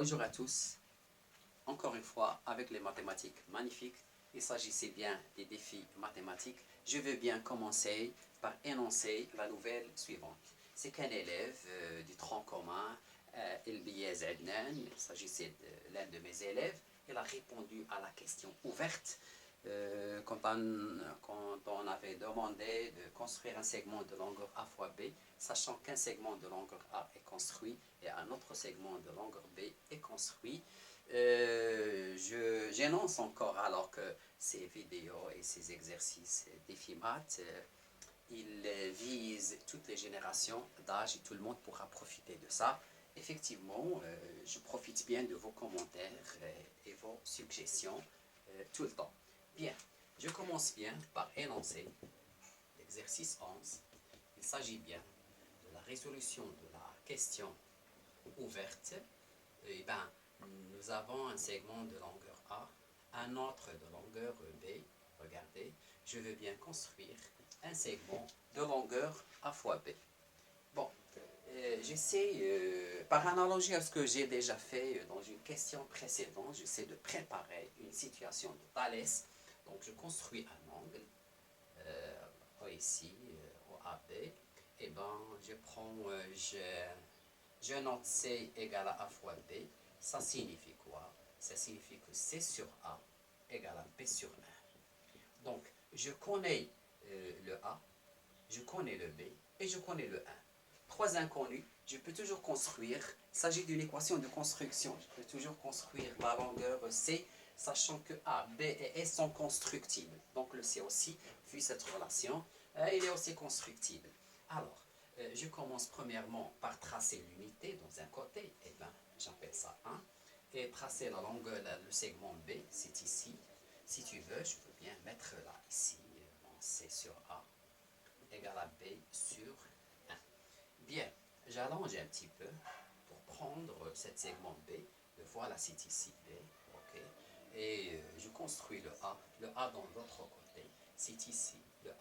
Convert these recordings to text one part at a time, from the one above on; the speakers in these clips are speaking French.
Bonjour à tous. Encore une fois, avec les mathématiques magnifiques, il s'agissait bien des défis mathématiques. Je veux bien commencer par énoncer la nouvelle suivante. C'est qu'un élève du tronc commun, Elbiez Adnan, il s'agissait de l'un de mes élèves, il a répondu à la question ouverte quand on avait demandé de construire un segment de longueur A fois B, sachant qu'un segment de longueur A est construit et un autre segment de longueur B est construit. J'énonce encore alors que ces vidéos et ces exercices défis maths, ils visent toutes les générations d'âge et tout le monde pourra profiter de ça. Effectivement, je profite bien de vos commentaires et vos suggestions tout le temps. Bien, je commence bien par énoncer l'exercice 11. Il s'agit bien de la résolution de la question ouverte. Eh bien, nous avons un segment de longueur A, un autre de longueur B. Regardez, je veux bien construire un segment de longueur A fois B. Bon, j'essaie, par analogie à ce que j'ai déjà fait dans une question précédente, j'essaie de préparer une situation de Thalès. Donc, je construis un angle, ici, au AB. Et ben, je prends, je note C égale à A fois B. Ça signifie quoi? Ça signifie que C sur A égale à B sur 1. Donc, je connais le A, je connais le B et je connais le 1. Trois inconnus, je peux toujours construire, il s'agit d'une équation de construction, je peux toujours construire la longueur C, sachant que A, B et S sont constructibles. Donc le C aussi, vu cette relation, il est aussi constructible. Alors, je commence premièrement par tracer l'unité dans un côté, et bien j'appelle ça 1, et tracer la longueur, le segment B, c'est ici. Si tu veux, je peux bien mettre là, ici, C sur A égale à B sur 1. Bien, j'allonge un petit peu pour prendre cet segment B. Voilà, c'est ici B. Okay. Et je construis le A dans l'autre côté. C'est ici le A.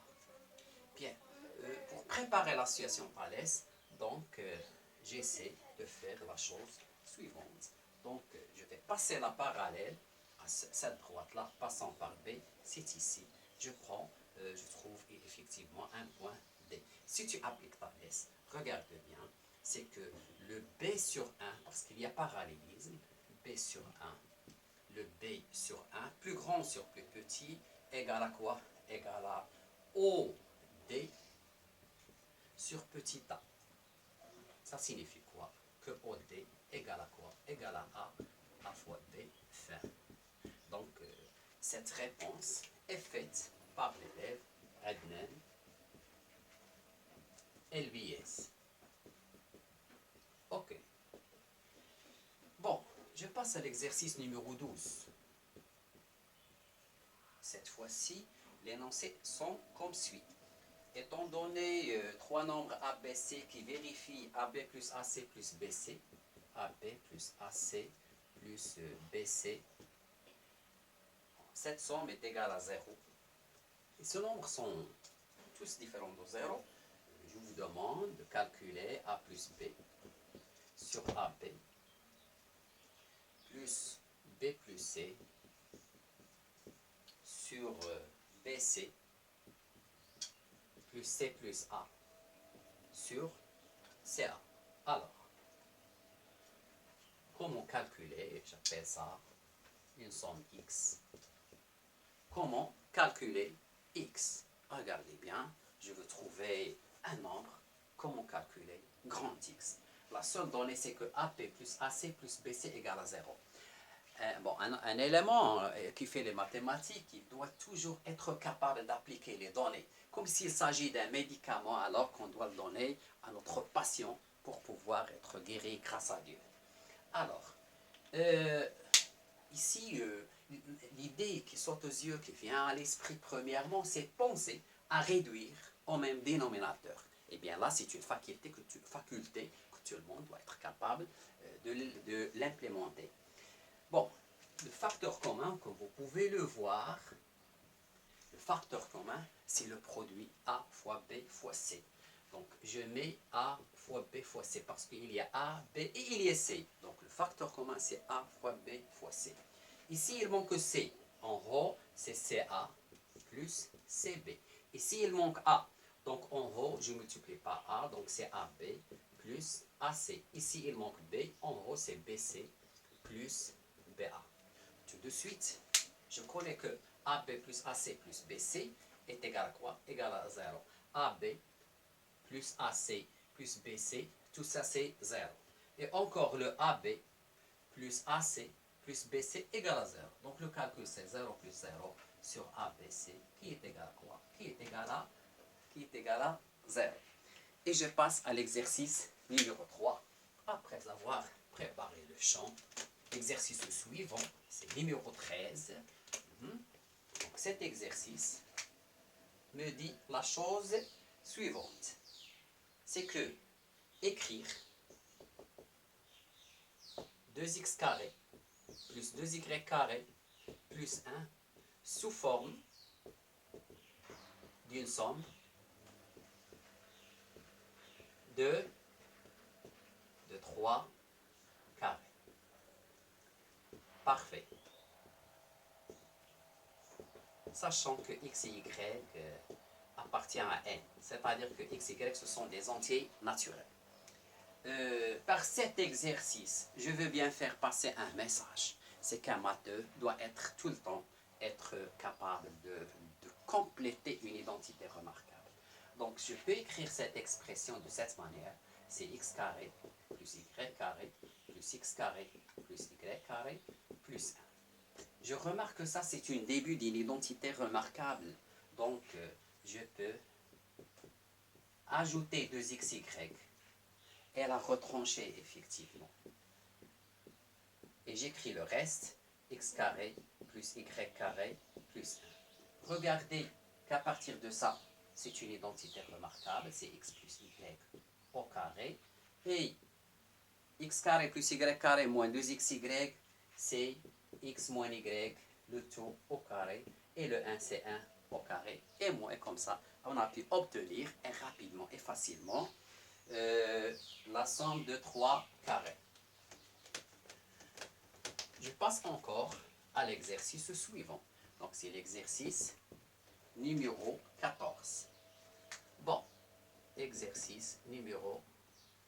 Bien, pour préparer la situation Thalès, donc j'essaie de faire la chose suivante. Donc, je vais passer la parallèle à cette droite-là, passant par B, c'est ici. Je prends, je trouve effectivement un point D. Si tu appliques Thalès, regarde bien, c'est que le B sur 1, parce qu'il y a parallélisme, B sur 1, le B sur 1, plus grand sur plus petit, égale à quoi? Égale à OD sur petit a. Ça signifie quoi? Que OD égale à quoi? Égale à A fois B fin. Donc, cette réponse est faite par l'élève Adnan Elbiez. Ok. Bon, je passe à l'exercice numéro 12. Cette fois-ci, les énoncés sont comme suit. Étant donné trois nombres ABC qui vérifient AB plus AC plus BC, AB plus AC plus BC, cette somme est égale à 0. Et ces nombres sont tous différents de 0. Je vous demande de calculer A plus B sur AB plus B plus C sur BC plus C plus A sur CA. Alors, comment calculer? J'appelle ça une somme X. Comment calculer X? Regardez bien, je veux trouver un nombre. Comment calculer grand X? La seule donnée, c'est que AP plus AC plus BC égale à 0. Bon, un élément qui fait les mathématiques, il doit toujours être capable d'appliquer les données, comme s'il s'agit d'un médicament alors qu'on doit le donner à notre patient pour pouvoir être guéri grâce à Dieu. Alors, ici, l'idée qui saute aux yeux, qui vient à l'esprit premièrement, c'est penser à réduire au même dénominateur. Et bien là, c'est une faculté que tout le monde doit être capable de l'implémenter. Bon, le facteur commun, comme vous pouvez le voir, le facteur commun, c'est le produit A fois B fois C. Donc, je mets A fois B fois C parce qu'il y a A, B et il y a C. Donc, le facteur commun, c'est A fois B fois C. Ici, il manque C. En haut, c'est CA plus CB. Ici, il manque A. Donc, en haut, je multiplie par A, donc c'est AB plus AC. Ici, il manque B. En haut, c'est BC plus BA. Tout de suite, je connais que AB plus AC plus BC est égal à quoi? Égal à 0. AB plus AC plus BC, tout ça c'est 0. Et encore le AB plus AC plus BC égale à 0. Donc le calcul c'est 0 plus 0 sur ABC qui est égal à quoi? Qui est égal à 0. Et je passe à l'exercice numéro 3. Après avoir préparé le champ, l'exercice suivant, c'est numéro 13. Donc cet exercice me dit la chose suivante. C'est que écrire 2x carré plus 2y carré plus 1 sous forme d'une somme de 3 carrés. Parfait. Sachant que x et y appartient à n, c'est-à-dire que x et y ce sont des entiers naturels. Par cet exercice, je veux bien faire passer un message. C'est qu'un matheux doit être tout le temps capable de compléter une identité remarquable. Donc, je peux écrire cette expression de cette manière. C'est x carré plus y carré plus x carré plus y carré plus 1. Je remarque que ça, c'est un début d'une identité remarquable. Donc, je peux ajouter 2xy et la retrancher effectivement. Et j'écris le reste, x carré plus y carré plus 1. Regardez qu'à partir de ça, c'est une identité remarquable, c'est x plus y au carré. Et x carré plus y carré moins 2xy, c'est x moins y, le tout au carré. Et le 1, c'est 1 au carré. Et moins comme ça, on a pu obtenir rapidement et facilement la somme de 3 carrés. Je passe encore à l'exercice suivant. Donc, c'est l'exercice numéro 14. Bon, exercice numéro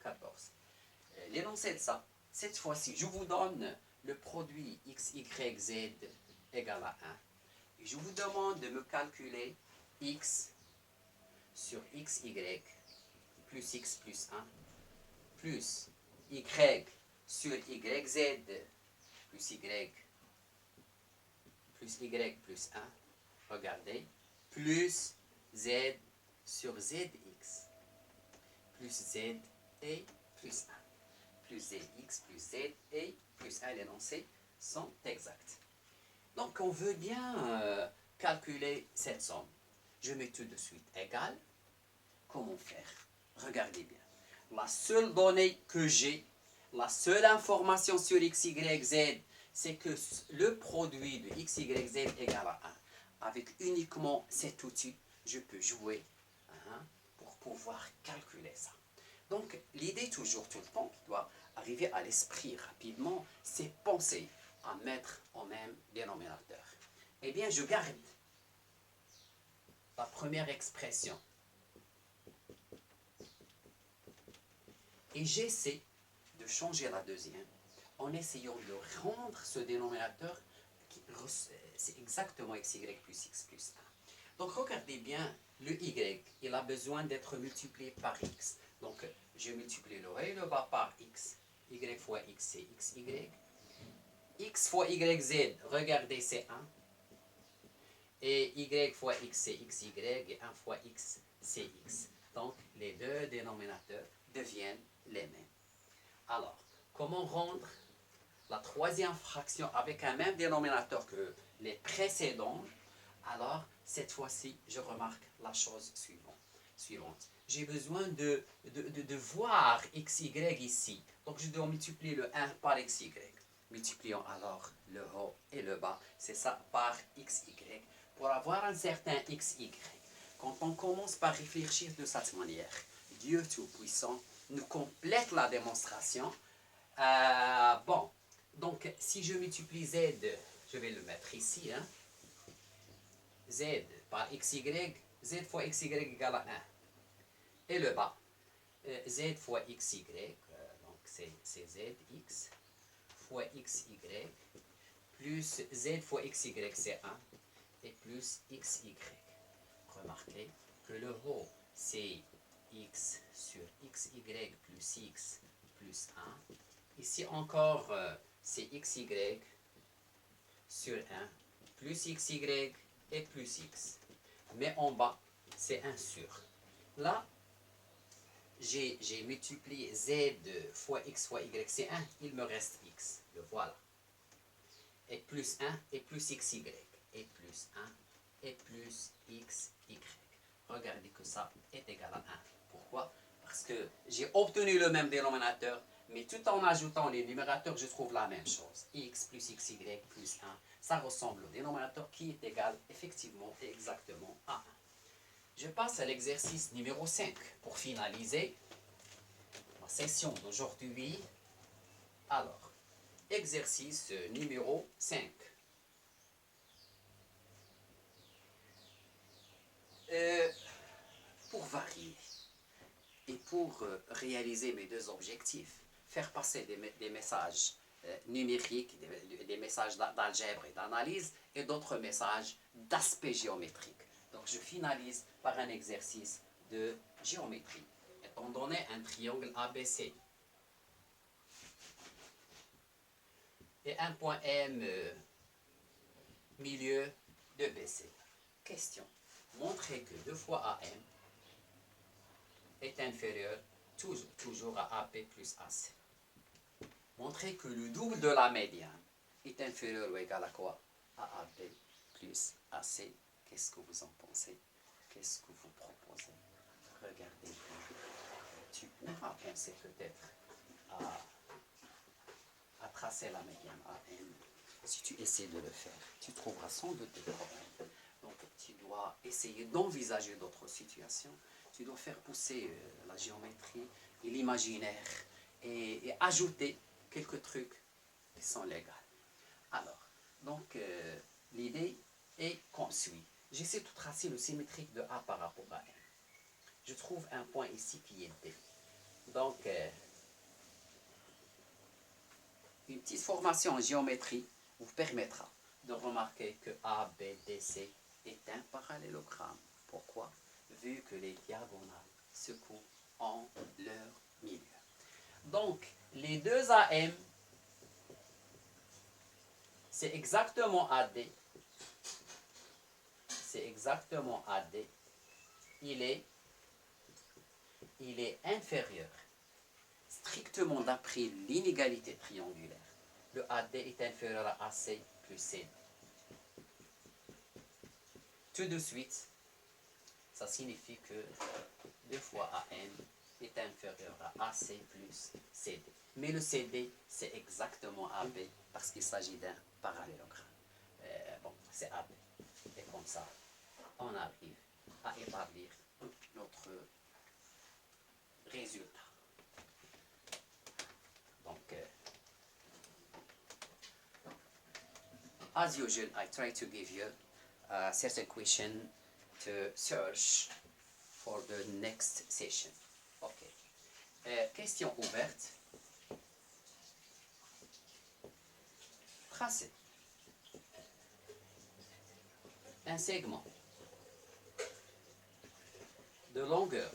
14. L'énoncé de ça, cette fois-ci, je vous donne le produit x, y, z égal à 1. Et je vous demande de me calculer x sur x, y plus x plus 1 plus y sur y, z plus y plus 1, regardez, plus z sur zx plus z et plus 1, plus zx plus z et plus 1, l'énoncé sont exacts. Donc on veut bien calculer cette somme. Je mets tout de suite égal. Comment faire? Regardez bien. La seule donnée que j'ai, la seule information sur x, y, z, c'est que le produit de x, y, z égale à 1. Avec uniquement cet outil, je peux jouer pour pouvoir calculer ça. Donc, l'idée toujours tout le temps qui doit arriver à l'esprit rapidement, c'est penser à mettre au même dénominateur. Eh bien, je garde la première expression. Et j'essaie de changer la deuxième en essayant de rendre ce dénominateur, c'est exactement xy plus x plus 1. Donc regardez bien, le y, il a besoin d'être multiplié par x. Donc je multiplie le haut et le bas par x. Y fois x, c'est xy. X fois yz, regardez, c'est 1. Et y fois x, c'est xy. Et 1 fois x, c'est x. Donc les deux dénominateurs deviennent les mêmes. Alors, comment rendre la troisième fraction avec un même dénominateur que les précédents? Alors, cette fois-ci, je remarque la chose suivante. J'ai besoin de voir xy ici. Donc, je dois multiplier le 1 par xy. Multiplions alors le haut et le bas, c'est ça, par xy. Pour avoir un certain xy, quand on commence par réfléchir de cette manière, Dieu Tout-Puissant nous complète la démonstration. Bon, donc si je multiplie Z, je vais le mettre ici, hein, Z par XY, Z fois XY égale à 1. Et le bas, Z fois XY, donc c'est ZX, fois XY, plus Z fois XY, c'est 1, et plus XY. Remarquez que le haut, c'est X sur XY plus X plus 1. Ici encore, c'est XY sur 1, plus XY et plus X. Mais en bas, c'est 1 sur. Là, j'ai multiplié Z fois X fois Y, c'est 1. Il me reste X. Le voilà. Et plus 1 et plus XY. Et plus 1 et plus XY. Regardez que ça est égal à 1. Pourquoi? Parce que j'ai obtenu le même dénominateur, mais tout en ajoutant les numérateurs, je trouve la même chose. X plus XY plus 1, ça ressemble au dénominateur qui est égal effectivement et exactement à 1. Je passe à l'exercice numéro 5 pour finaliser ma session d'aujourd'hui. Alors, exercice numéro 5. Pour varier et pour réaliser mes deux objectifs, faire passer des messages numériques, des messages d'algèbre et d'analyse, et d'autres messages d'aspect géométrique. Donc je finalise par un exercice de géométrie. Étant donné un triangle ABC et un point M milieu de BC. Question. Montrez que 2 fois AM est inférieur toujours à AP plus AC. Montrez que le double de la médiane est inférieur ou égal à quoi? À AB plus AC. Qu'est-ce que vous en pensez? Qu'est-ce que vous proposez? Regardez. Tu pourras penser peut-être à tracer la médiane AM. Si tu essaies de le faire, tu trouveras sans doute des problèmes. Donc tu dois essayer d'envisager d'autres situations. Tu dois faire pousser la géométrie et l'imaginaire et ajouter quelques trucs qui sont légaux. Alors, donc l'idée est comme suit. J'essaie de tracer le symétrique de A par rapport à M. Je trouve un point ici qui est D. Donc, une petite formation en géométrie vous permettra de remarquer que ABDC est un parallélogramme. Pourquoi? Vu que les diagonales se coupent en leur milieu. Donc, les deux AM, c'est exactement AD. C'est exactement AD. Il est inférieur. Strictement d'après l'inégalité triangulaire, le AD est inférieur à AC plus CD. Tout de suite, ça signifie que 2 fois AM est inférieur à AC plus CD. Mais le CD, c'est exactement AB parce qu'il s'agit d'un parallélogramme. Bon, c'est AB. Et comme ça, on arrive à établir notre résultat. Donc, as usual, I try to give you a certain question to search for the next session. Ok. Question ouverte. Tracé. Un segment de longueur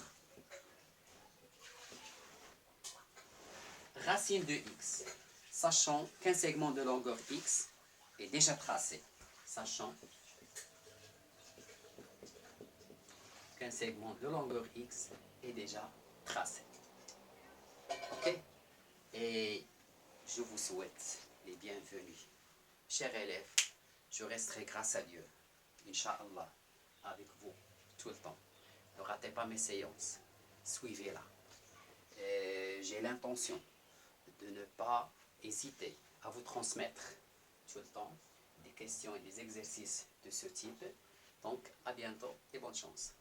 racine de x, sachant qu'un segment de longueur x est déjà tracé, sachant qu'un segment de longueur x est déjà tracé. Ok? Et je vous souhaite les bienvenus. Chers élèves, je resterai grâce à Dieu, Inch'Allah, avec vous tout le temps. Ne ratez pas mes séances, suivez-la. J'ai l'intention de ne pas hésiter à vous transmettre tout le temps des questions et des exercices de ce type. Donc, à bientôt et bonne chance.